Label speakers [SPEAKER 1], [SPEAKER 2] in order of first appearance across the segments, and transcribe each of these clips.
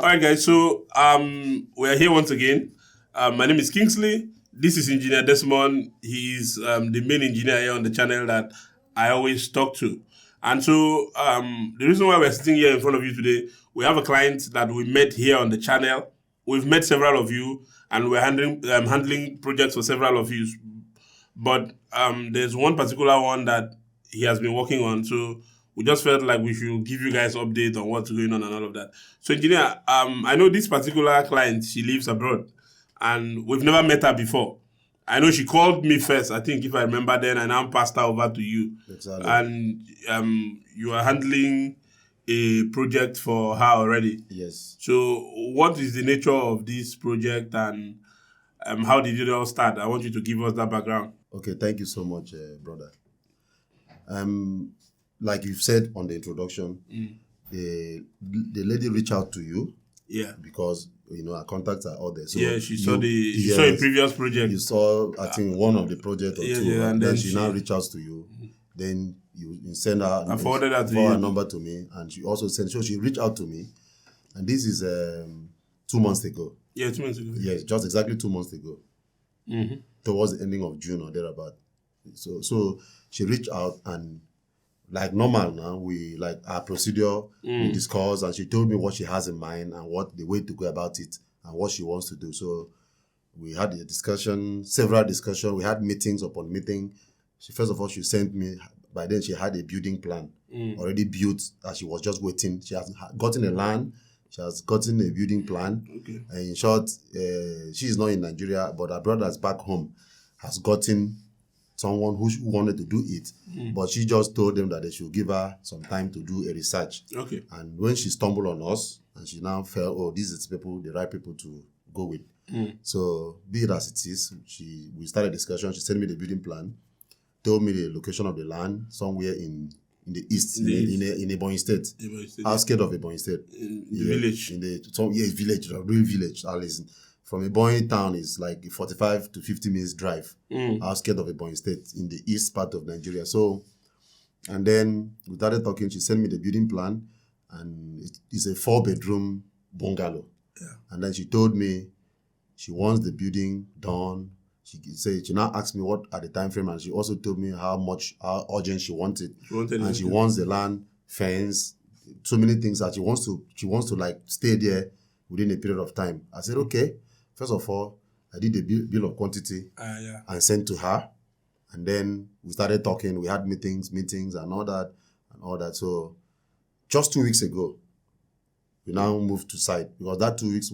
[SPEAKER 1] All right, guys. So we're here once again. My name is Kingsley. This is Engineer Desmond. He's the main engineer here on the channel that I always talk to. And so the reason why we're sitting here in front of you today, we have a client that we met here on the channel. We've met several of you, and we're handling projects for several of you. But there's one particular one that he has been working on. So we just felt like we should give you guys update on what's going on and all of that. So, engineer, I know this particular client, she lives abroad, and we've never met her before. I know she called me first, I think, if I remember then, and I passed her over to you.
[SPEAKER 2] Exactly.
[SPEAKER 1] And you are handling a project for her already.
[SPEAKER 2] Yes.
[SPEAKER 1] So, what is the nature of this project, and how did it all start? I want you to give us that background.
[SPEAKER 2] Okay, thank you so much, brother. Like you've said on the introduction, the lady reached out to you.
[SPEAKER 1] Yeah.
[SPEAKER 2] Because our contacts are all there. So
[SPEAKER 1] yeah, she saw a previous project.
[SPEAKER 2] You saw, I think, one of the project or two, and then she now reached out to you. Then you send her.
[SPEAKER 1] I forwarded her to
[SPEAKER 2] her number to me, and she also sent. So she reached out to me, and this is 2 months ago.
[SPEAKER 1] Yeah, 2 months ago.
[SPEAKER 2] Yes, just exactly 2 months ago.
[SPEAKER 1] Mm-hmm.
[SPEAKER 2] Towards the ending of June or thereabout. So she reached out, and like normal now, we like our procedure, we discussed, and she told me what she has in mind and what the way to go about it and what she wants to do. So we had a discussion, several discussions. We had meetings upon meeting. First of all, she sent me, by then she had a building plan already built, that she was just waiting. She has gotten a land, she has gotten a building plan.
[SPEAKER 1] Okay.
[SPEAKER 2] And in short, she is not in Nigeria, but her brother's back home has gotten someone who wanted to do it, but she just told them that they should give her some time to do a research.
[SPEAKER 1] Okay.
[SPEAKER 2] And when she stumbled on us, and she now felt, oh, these are the right people to go with. So be it as it is, we started discussion. She sent me the building plan, told me the location of the land, somewhere in the east, in Ebonyi State. Outskirts of Ebonyi State.
[SPEAKER 1] In the village.
[SPEAKER 2] Village, a real village. From Ebonyi town is like 45 to 50 minutes drive. Outskirts of Ebonyi State in the east part of Nigeria. So, and then we started talking. She sent me the building plan, and it's a 4-bedroom bungalow.
[SPEAKER 1] Yeah.
[SPEAKER 2] And then she told me she wants the building done. She now asked me what are the time frame, and she also told me how urgent she wanted. She wants the land, fence, so many things that she wants to like stay there within a period of time. I said, okay. First of all, I did the bill of quantity and sent to her. And then we started talking. We had meetings and all that. So just 2 weeks ago, we now moved to site, because that 2 weeks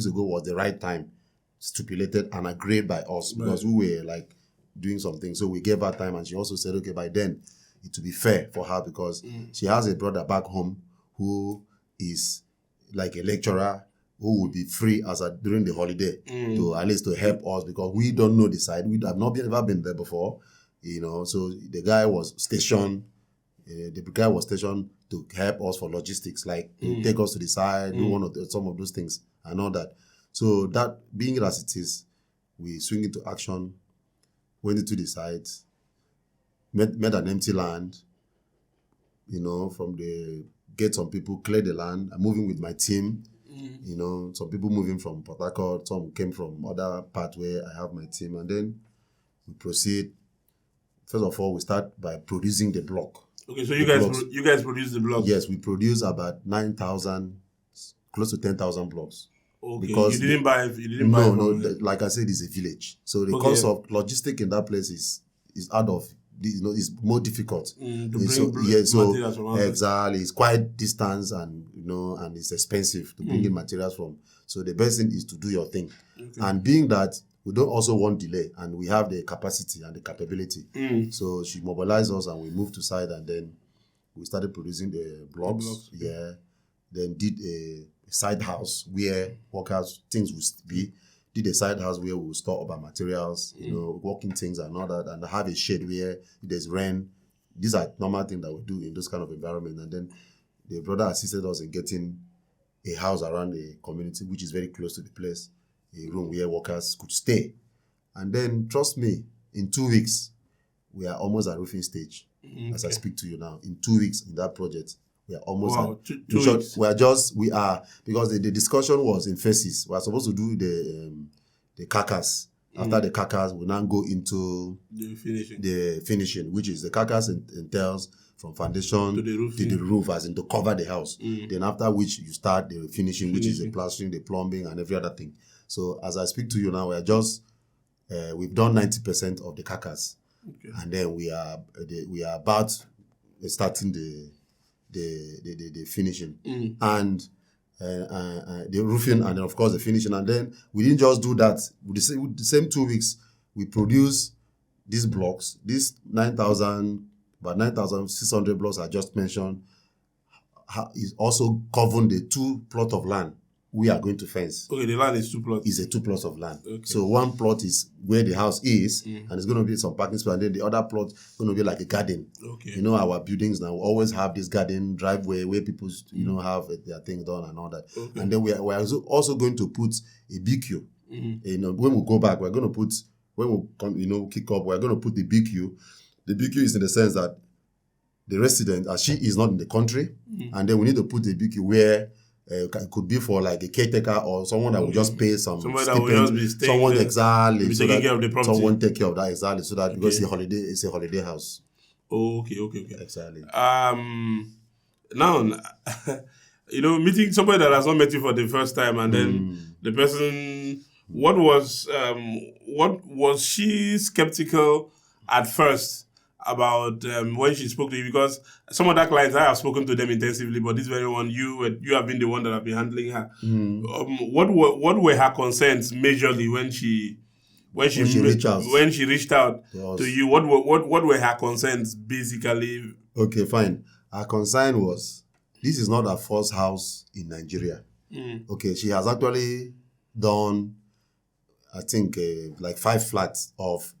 [SPEAKER 2] ago was the right time, stipulated and agreed by us, because we were like doing something. So we gave her time, and she also said, okay, by then it will be fair for her, because she has a brother back home who is like a lecturer, who would be free during the holiday to at least to help us, because we don't know the side. We have ever been there before, So the guy was stationed. The guy was stationed to help us for logistics, like to take us to the side, do some of those things and all that. So that being as it is, we swing into action, went into the site, met an empty land, get some people, clear the land. I'm moving with my team. Some people moving from Port Harcourt, some came from other part where I have my team, and then we proceed. First of all, we start by producing the block.
[SPEAKER 1] Okay, so you guys produce the blocks?
[SPEAKER 2] Yes, we produce about 9,000, close to 10,000 blocks.
[SPEAKER 1] Okay,
[SPEAKER 2] because
[SPEAKER 1] you didn't buy.
[SPEAKER 2] No, like I said, it's a village. So the cost of logistics in that place is out of, is more difficult.
[SPEAKER 1] Materials from
[SPEAKER 2] exactly, it's quite distance, and and it's expensive to bring in materials from. So the best thing is to do your thing, and being that we don't also want delay, and we have the capacity and the capability. So she mobilized us, and we moved to site, and then we started producing the blocks. Yeah, then did a side house where workers things would be. Did a side house where we will store up our materials, working things and all that, and have a shed where if there's rain. These are normal things that we do in those kind of environment. And then the brother assisted us in getting a house around the community, which is very close to the place, a room where workers could stay. And then, trust me, in 2 weeks, we are almost at roofing stage. As I speak to you now. In 2 weeks in that project, We are almost
[SPEAKER 1] wow,
[SPEAKER 2] at,
[SPEAKER 1] 2 weeks.
[SPEAKER 2] Because the discussion was in phases. We are supposed to do the carcass. After the carcass, we now go into the finishing, which is the carcass entails from foundation to the roof, as in to cover the house. Then after which you start the finishing, which is the plastering, the plumbing, and every other thing. So as I speak to you now, we've done 90% of the carcass, and then we are about starting the finishing and the roofing, and then of course the finishing. And then we didn't just do that. With the same 2 weeks, we produce these blocks, these 9,600 blocks I just mentioned, is also covering the 2 plots of land we are going to fence.
[SPEAKER 1] Okay, the land is 2 plots.
[SPEAKER 2] It's a 2 plots of land. Okay. So one plot is where the house is, and it's going to be some parking space, and then the other plot is going to be like a garden.
[SPEAKER 1] Okay.
[SPEAKER 2] You know, our buildings now always have this garden driveway where people, have their things done and all that. Okay. And then we are also going to put a BQ. You know, when we go back, we're going to put, when we kick up, we're going to put the BQ. The BQ is in the sense that the resident, as she is not in the country, and then we need to put the BQ where it could be for like a caretaker or someone that will just pay some
[SPEAKER 1] someone that will just be staying
[SPEAKER 2] someone
[SPEAKER 1] there,
[SPEAKER 2] exactly,
[SPEAKER 1] so that care of the property.
[SPEAKER 2] Someone take care of that exactly, so that because it's a holiday house.
[SPEAKER 1] Okay.
[SPEAKER 2] Exactly.
[SPEAKER 1] Now, meeting somebody that has not met you for the first time, and then the person, what was she skeptical at first about when she spoke to you? Because some of that clients, I have spoken to them intensively, but this very one, you have been the one that have been handling her. What were her concerns majorly when she reached out to you? What were her concerns basically?
[SPEAKER 2] Okay, fine. Her concern was, this is not her first house in Nigeria. Okay, she has actually done, I think, like 5 flats of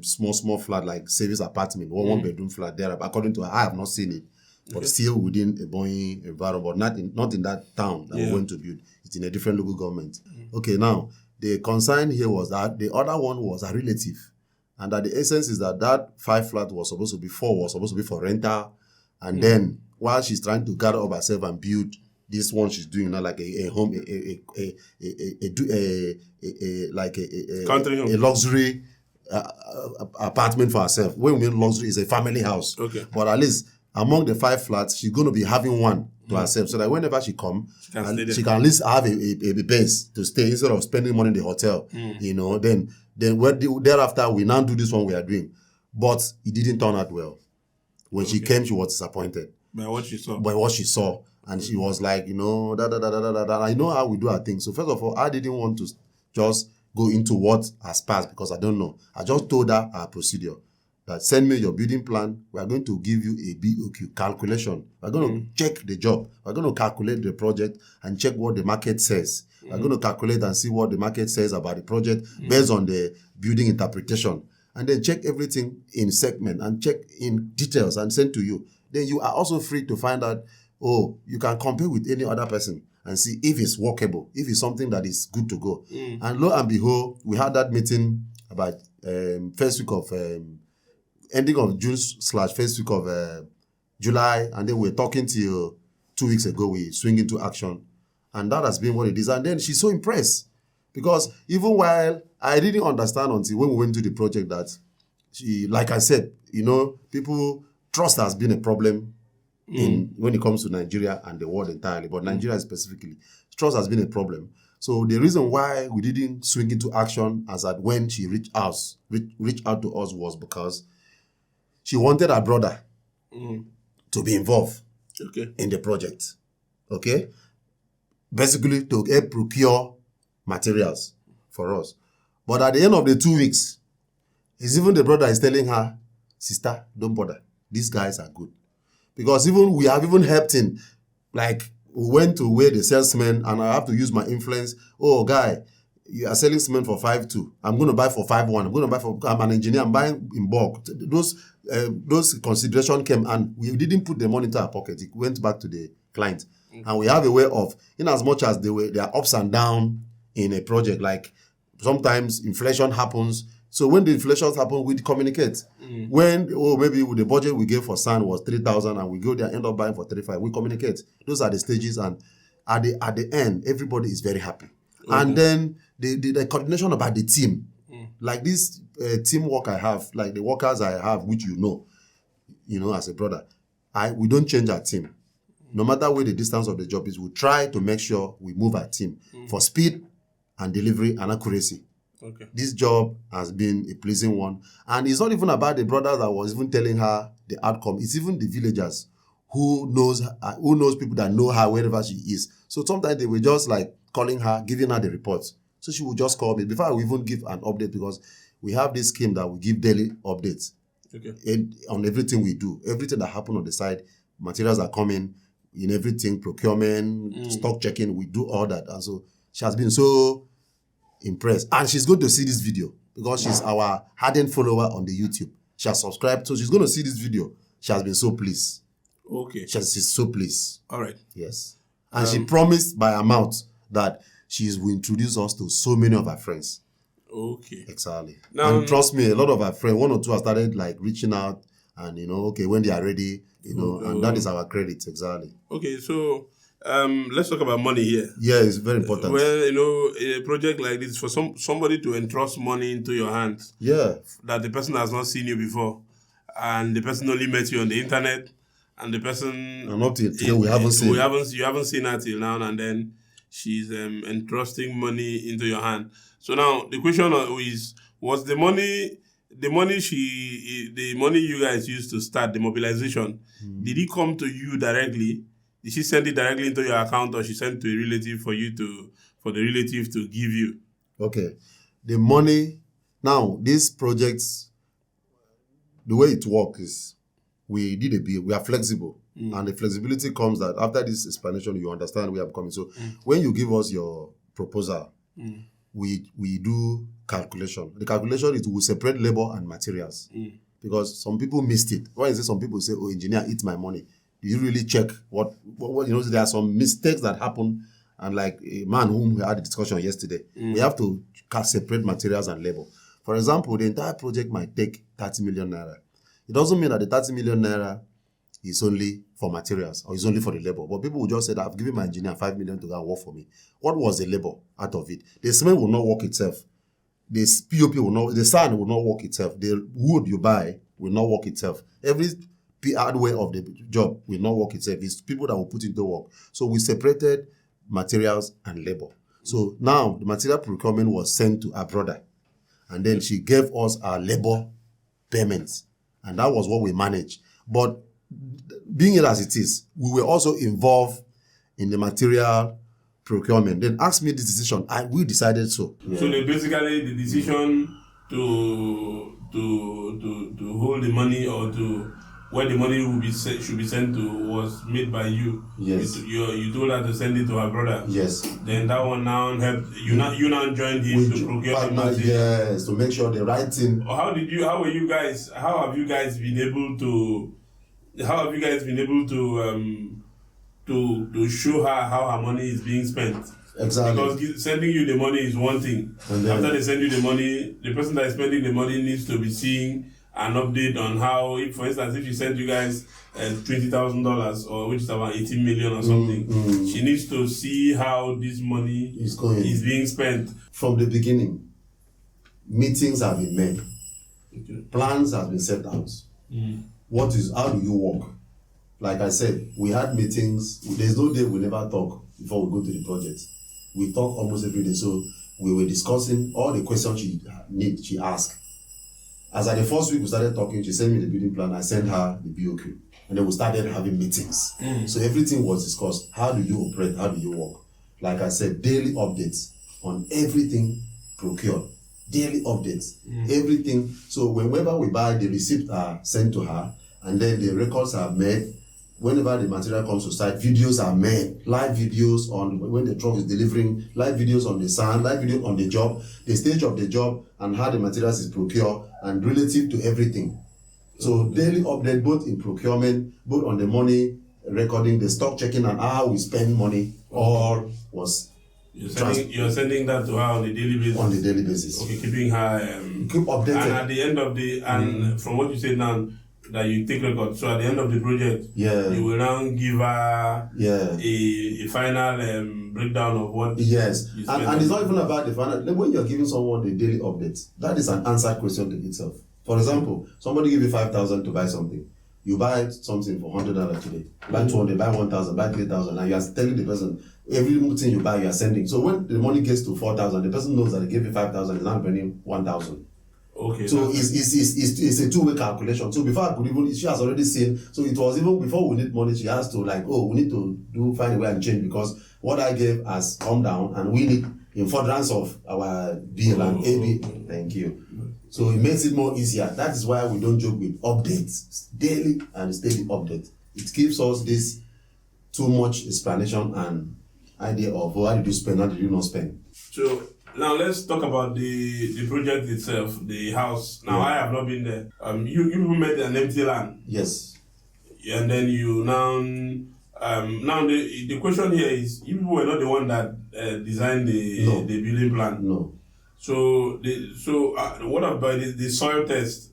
[SPEAKER 2] small flat, like service apartment, one bedroom flat there. According to her, I have not seen it, but still within a Boeing environment, not in that town that we went to build. It's in a different local government. Okay, now the concern here was that the other one was a relative, and that the essence is that 5 flat was supposed to be for rental, and then while she's trying to gather up herself and build this one she's doing now, like a home, a luxury apartment for herself. When we mean luxury, is a family house.
[SPEAKER 1] Okay.
[SPEAKER 2] But at least among the 5 flats, she's going to be having one to herself, so that whenever she comes, she can at least have a base to stay instead of spending money in the hotel. Then thereafter we now do this one we are doing. But it didn't turn out well. When she came, she was disappointed
[SPEAKER 1] by what she
[SPEAKER 2] saw. And she was like, I know how we do our things. So first of all, I didn't want to just go into what has passed because I don't know. I just told her our procedure. That send me your building plan. We are going to give you a BOQ calculation. We're going to check the job. We're going to calculate the project and check what the market says. We're going to calculate and see what the market says about the project based on the building interpretation. And then check everything in segment and check in details and send to you. Then you are also free to find out, you can compare with any other person and see if it's workable, if it's something that is good to go. And lo and behold, we had that meeting about first week of ending of June / first week of July, and then we're talking till 2 weeks ago, we swing into action. And that has been what it is. And then she's so impressed because even while I didn't understand until when we went to the project that she, like I said, people, trust has been a problem when it comes to Nigeria and the world entirely, but Nigeria specifically, trust has been a problem. So the reason why we didn't swing into action as at when she reached out to us was because she wanted her brother to be involved in the project. Okay? Basically to help procure materials for us. But at the end of the 2 weeks, it's even the brother is telling her, sister, don't bother. These guys are good. Because we have even helped in, like, we went to where the salesman, and I have to use my influence. Oh, guy, you are selling cement for 5.2. I'm going to buy for 5.1. I'm an engineer. I'm buying in bulk. Those consideration came, and we didn't put the money into our pocket. It went back to the client. And we have a way of, in as much as there are ups and downs in a project, like sometimes inflation happens, So when the inflations happen, we communicate. When maybe the budget we gave for sand was 3,000 and we go there end up buying for 35, we communicate. Those are the stages, and at the end, everybody is very happy. And then the coordination about the team, like this teamwork I have, like the workers I have, which you know as a brother, we don't change our team. No matter where the distance of the job is, we try to make sure we move our team for speed and delivery and accuracy.
[SPEAKER 1] Okay.
[SPEAKER 2] This job has been a pleasing one. And it's not even about the brother that was even telling her the outcome. It's even the villagers who knows people that know her wherever she is. So sometimes they were just like calling her, giving her the reports. So she would just call me before I would even give an update, because we have this scheme that we give daily updates on everything we do. Everything that happens on the side, materials are coming, in everything, procurement, stock checking, we do all that. And so she has been so impressed, and she's going to see this video because she's our hardened follower on the YouTube. She has subscribed, so she's going to see this video. She has been so pleased.
[SPEAKER 1] Okay.
[SPEAKER 2] She's so pleased.
[SPEAKER 1] All right.
[SPEAKER 2] Yes. And she promised by her mouth that she will introduce us to so many of her friends.
[SPEAKER 1] Okay.
[SPEAKER 2] Exactly.
[SPEAKER 1] Now,
[SPEAKER 2] and trust me, a lot of her friends, one or two, have started like reaching out and, when they are ready, and that is our credit. Exactly.
[SPEAKER 1] Okay, so let's talk about money here.
[SPEAKER 2] Yeah, it's very important.
[SPEAKER 1] Well, in a project like this, for somebody to entrust money into your hands, that the person has not seen you before, and the person only met you on the internet, and the person,
[SPEAKER 2] and up till today, we haven't seen.
[SPEAKER 1] You haven't seen her till now, and then she's entrusting money into your hand. So now the question is: was the money you guys used to start the mobilization? Did it come to you directly? Did she send it directly into your account, or she sent it to a relative for the relative to give you? Okay.
[SPEAKER 2] The money, now, these projects, the way it works is we did a bill, we are flexible. And the flexibility comes that after this explanation, you understand where I'm coming. So when you give us your proposal, we do calculation. The calculation is we separate labor and materials. Because some people missed it. Why is it some people say, oh, engineer, eat my money? Do you really check what there are some mistakes that happen, and like a man whom we had a discussion yesterday, we have to separate materials and labor. For example, the entire project might take 30 million naira. It doesn't mean that the 30 million naira is only for materials or is only for the labor. But people will just say that I've given my engineer 5 million to go and work for me. What was the labor out of it? The cement will not work itself. The POP will not, the sand will not work itself. The wood you buy will not work itself. Every hardware of the job will not work itself. It's people that will put into work. So we separated materials and labor. So now the material procurement was sent to our brother, and then she gave us our labor payments, and that was what we managed. But being it as it is, we were also involved in the material procurement. Then ask me this decision, and we decided so.
[SPEAKER 1] Yeah. So basically the decision to hold the money, or to where the money should be sent to, was made by you.
[SPEAKER 2] Yes.
[SPEAKER 1] You told her to send it to her brother.
[SPEAKER 2] Yes.
[SPEAKER 1] Then that one now helped you. You now joined him to procure the money.
[SPEAKER 2] Yes, to make sure the right thing.
[SPEAKER 1] How have you guys been able to show her how her money is being spent?
[SPEAKER 2] Exactly.
[SPEAKER 1] Because sending you the money is one thing. And then, after they send you the money, the person that is spending the money needs to be seeing an update on how, if, for instance, if she sent you guys $20,000, or which is about 18 million or something, she needs to see how this money is being spent.
[SPEAKER 2] From the beginning, meetings have been made. Okay. Plans have been set out. How do you work? Like I said, we had meetings. There's no day we never talk before we go to the project. We talk almost every day. So we were discussing all the questions she asked. As at the first week we started talking, she sent me the building plan. I sent her the BOQ. And then we started having meetings. So everything was discussed. How do you operate? How do you work? Like I said, daily updates on everything procured. Daily updates. Everything. So whenever we buy, the receipts are sent to her. And then the records are made. Whenever the material comes to site, videos are made. Live videos on when the truck is delivering, live videos on the sand, live videos on the job, the stage of the job, and how the materials is procured, and relative to everything. So daily update, both in procurement, both on the money recording, the stock checking, and how we spend money, all was
[SPEAKER 1] You're sending that to her on a daily basis.
[SPEAKER 2] On a daily basis.
[SPEAKER 1] Okay, keeping her
[SPEAKER 2] keep updated.
[SPEAKER 1] And at the end of the from what you said now, that you take record. So at the end of the project, you will now give her a final breakdown of what.
[SPEAKER 2] Yes, and it's not even about the final. When you're giving someone a daily update, that is an answered question in itself. For example, somebody give you 5,000 to buy something. You buy something for $100 today. Buy 200, buy 1,000, buy 3,000, and you are telling the person every thing you buy, you are sending. So when the money gets to 4,000, the person knows that they gave you 5,000, is now bringing 1,000.
[SPEAKER 1] Okay.
[SPEAKER 2] So it's a two-way calculation. So before I could even, she has already seen. So it was even before we need money, she has to we need to find a way and change, because what I gave has come down, and we need in furtherance of our bill and AB. Thank you. So it makes it more easier. That is why we don't joke with updates, daily and steady update. It gives us this too much explanation and idea of how did you spend, how did you not spend.
[SPEAKER 1] So now let's talk about the project itself, the house. Now I have not been there. You people met an empty land.
[SPEAKER 2] Yes.
[SPEAKER 1] And then you now the question here is, you people were not the one that designed the building plan.
[SPEAKER 2] No.
[SPEAKER 1] So what about the soil test?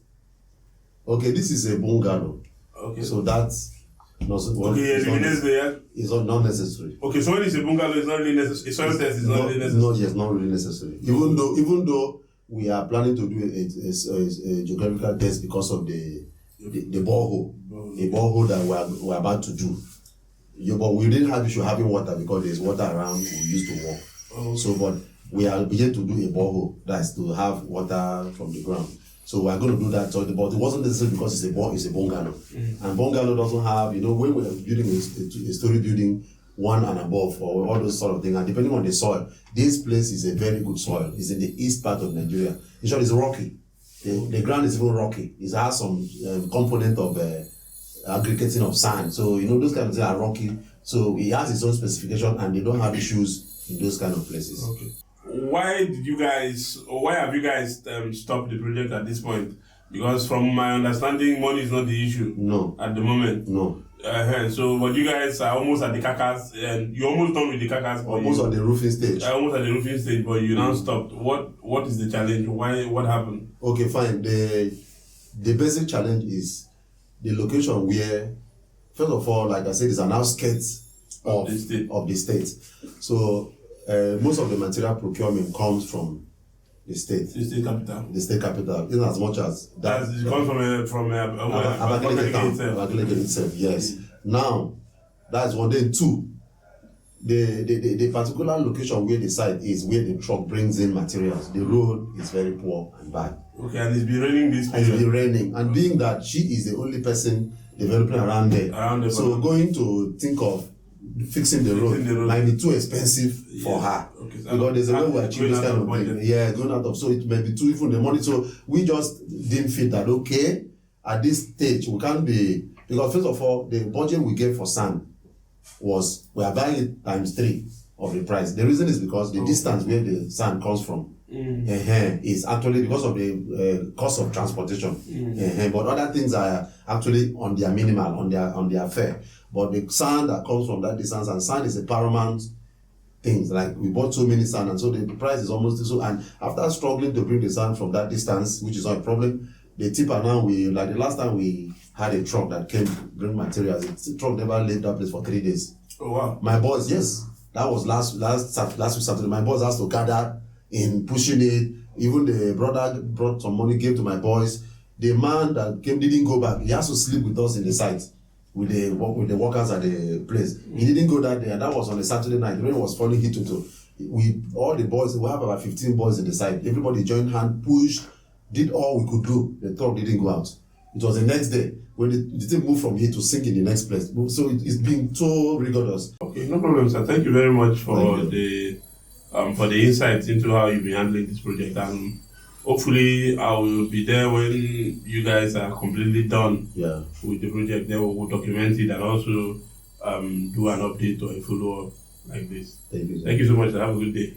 [SPEAKER 2] Okay, this is a bungalow.
[SPEAKER 1] Okay.
[SPEAKER 2] So that's not
[SPEAKER 1] it's
[SPEAKER 2] not necessary.
[SPEAKER 1] Okay, so when it's a bungalow, it's not really necessary. A soil test is not really necessary.
[SPEAKER 2] Not really necessary. Even though we are planning to do a geographical test because of the borehole, a borehole that we're about to do. But we didn't have issue having water because there's water around we used to walk.
[SPEAKER 1] Oh.
[SPEAKER 2] So, but we are beginning to do a borehole that's to have water from the ground. So we are going to do that. So, but it wasn't necessary because it's a bungalow, and bungalow doesn't have, when we're building a story building, one and above, or all those sort of things, and depending on the soil, this place is a very good soil. It's in the east part of Nigeria. In short, it's rocky. The ground is even rocky. It has some component of aggregating of sand. So those kind of things are rocky. So it has its own specification, and they don't have issues in those kind of places.
[SPEAKER 1] Okay. Why have you guys stopped the project at this point? Because from my understanding, money is not the issue.
[SPEAKER 2] No.
[SPEAKER 1] At the moment.
[SPEAKER 2] No.
[SPEAKER 1] So, but you guys are almost at the carcass, and you're almost done with the carcass.
[SPEAKER 2] Almost at the roofing stage.
[SPEAKER 1] Almost at the roofing stage, but you now stopped. What is the challenge? Why? What happened?
[SPEAKER 2] Okay, fine. The basic challenge is the location where, first of all, like I said, is an outskirts of the state. So most of the material procurement comes from the state.
[SPEAKER 1] The state capital.
[SPEAKER 2] The state capital, in as much as that.
[SPEAKER 1] It comes from
[SPEAKER 2] Abakaliki itself. Yes. Now, that's one. Then two, the particular location where the site is, where the truck brings in materials. The road is very poor and bad.
[SPEAKER 1] Okay, and it's been raining this period.
[SPEAKER 2] It's been raining, and being that she is the only person developing around there, so going to think of fixing the road might be too expensive for her. Okay, so because there's a way we achieve this kind of thing. Yeah, going out of, so it may be too, even the money. So we just didn't feel that, okay, at this stage we can't be, because first of all, the budget we gave for sand was, we are buying it times 3 of the price. The reason is because the distance where the sand comes from is actually because of the cost of transportation. But other things are actually on their minimal, on their fare. But the sand that comes from that distance, and sand is a paramount thing. Like, we bought so many sand, and so the price is almost so. And after struggling to bring the sand from that distance, which is not a problem, the tipper now, like the last time we had a truck that came to bring materials, the truck never left that place for 3 days.
[SPEAKER 1] Oh wow!
[SPEAKER 2] My boys, yes, that was last week Saturday. My boys has to gather in pushing it. Even the brother brought some money, gave to my boys. The man that came didn't go back. He has to sleep with us in the site with the workers at the place. He didn't go that day, and that was on a Saturday night. The rain was falling hit to. All the boys, we have about 15 boys in the site. Everybody joined hand, pushed, did all we could do. The truck didn't go out. It was the next day when the thing moved from here to sink in the next place. So it's been so rigorous.
[SPEAKER 1] Okay, no problem, sir. Thank you very much for the insights into how you've been handling this project. And hopefully I will be there when you guys are completely done with the project. Then we'll document it and also do an update or a follow-up like this.
[SPEAKER 2] Thank you, sir.
[SPEAKER 1] Thank you so much, sir. Have a good day.